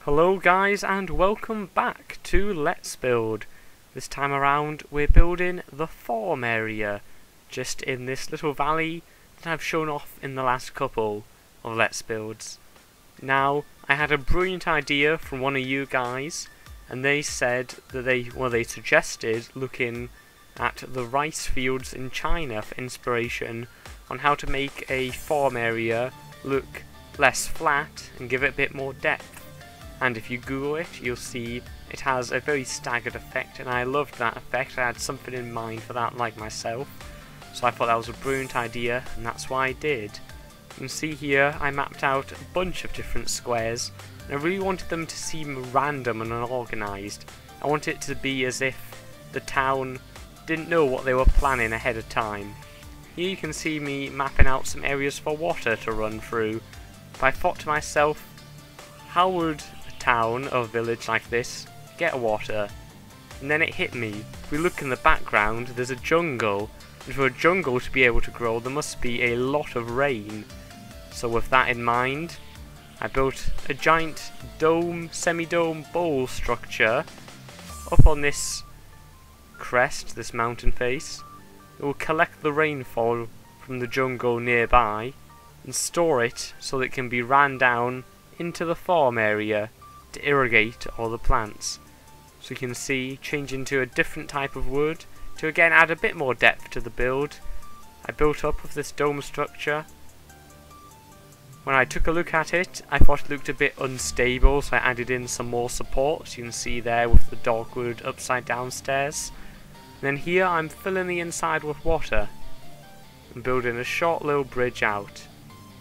Hello guys and welcome back to Let's Build. This time around we're building the farm area, just in this little valley that I've shown off in the last couple of Let's Builds. Now, I had a brilliant idea from one of you guys, and they said that they suggested looking at the rice fields in China for inspiration on how to make a farm area look less flat and give it a bit more depth. And if you Google it, you'll see it has a very staggered effect, and I loved that effect. I had something in mind for that like myself, so I thought that was a brilliant idea, and that's what I did. You can see here I mapped out a bunch of different squares, and I really wanted them to seem random and unorganised. I wanted it to be as if the town didn't know what they were planning ahead of time. Here you can see me mapping out some areas for water to run through, but I thought to myself, how would town or village like this get water? And then it hit me. If we look in the background, there's a jungle, and for a jungle to be able to grow there must be a lot of rain. So with that in mind, I built a giant dome, semi-dome bowl structure up on this crest, this mountain face. It will collect the rainfall from the jungle nearby and store it so that it can be ran down into the farm area to irrigate all the plants. So you can see, change into a different type of wood to again add a bit more depth to the build. I built up with this dome structure. When I took a look at it, I thought it looked a bit unstable, so I added in some more support. You can see there with the dogwood upside down stairs. And then here I'm filling the inside with water and building a short little bridge out.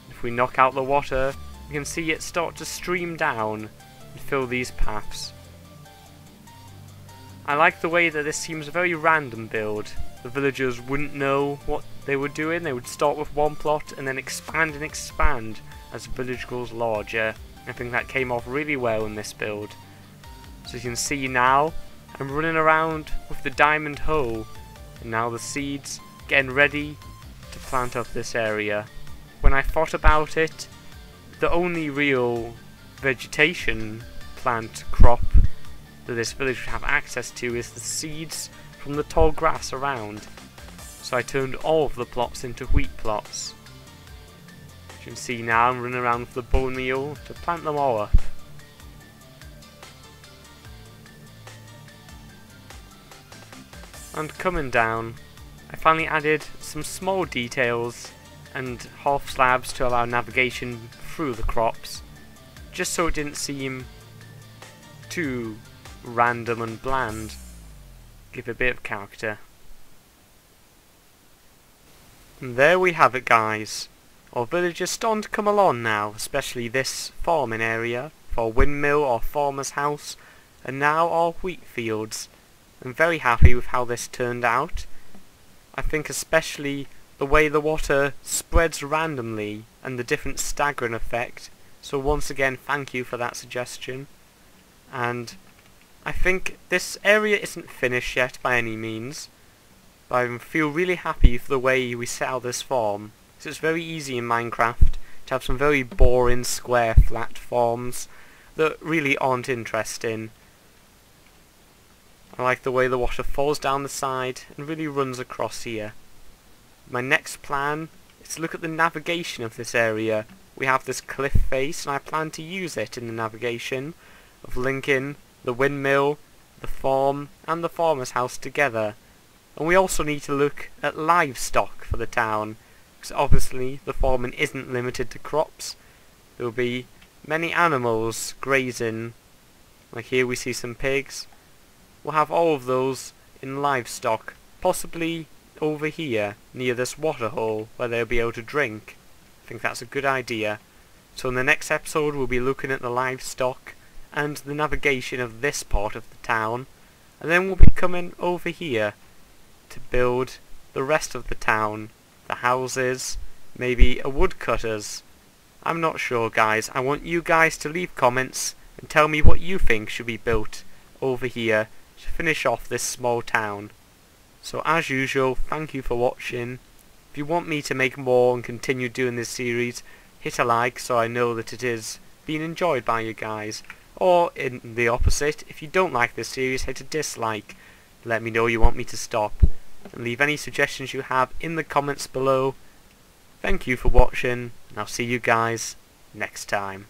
If we knock out the water, you can see it start to stream down and fill these paths. I like the way that this seems a very random build. The villagers wouldn't know what they were doing. They would start with one plot and then expand and expand as the village grows larger. I think that came off really well in this build. So you can see now I'm running around with the diamond hoe, and now the seeds getting ready to plant up this area. When I thought about it, the only real vegetation plant crop that this village would have access to is the seeds from the tall grass around. So I turned all of the plots into wheat plots. As you can see now I'm running around with the bone meal to plant them all up. And coming down, I finally added some small details and half slabs to allow navigation through the crops, just so it didn't seem too random and bland. Give a bit of character. And there we have it, guys. Our village is starting to come along now, especially this farming area for windmill or farmer's house, and now our wheat fields. I'm very happy with how this turned out. I think especially the way the water spreads randomly and the different staggering effect. So once again, thank you for that suggestion. And I think this area isn't finished yet by any means, but I feel really happy for the way we set out this farm. So it's very easy in Minecraft to have some very boring square flat farms that really aren't interesting. I like the way the water falls down the side and really runs across here. My next plan is to look at the navigation of this area. We have this cliff face, and I plan to use it in the navigation of linking the windmill, the farm and the farmer's house together. And we also need to look at livestock for the town, because obviously the farming isn't limited to crops. There will be many animals grazing, like here we see some pigs. We'll have all of those in livestock, possibly over here near this waterhole where they'll be able to drink. I think that's a good idea. So in the next episode we'll be looking at the livestock and the navigation of this part of the town, and then we'll be coming over here to build the rest of the town, the houses, maybe a woodcutters. I'm not sure, guys. I want you guys to leave comments and tell me what you think should be built over here to finish off this small town. So as usual, thank you for watching. If you want me to make more and continue doing this series, hit a like so I know that it is being enjoyed by you guys. Or in the opposite, if you don't like this series, hit a dislike. Let me know you want me to stop. And leave any suggestions you have in the comments below. Thank you for watching, and I'll see you guys next time.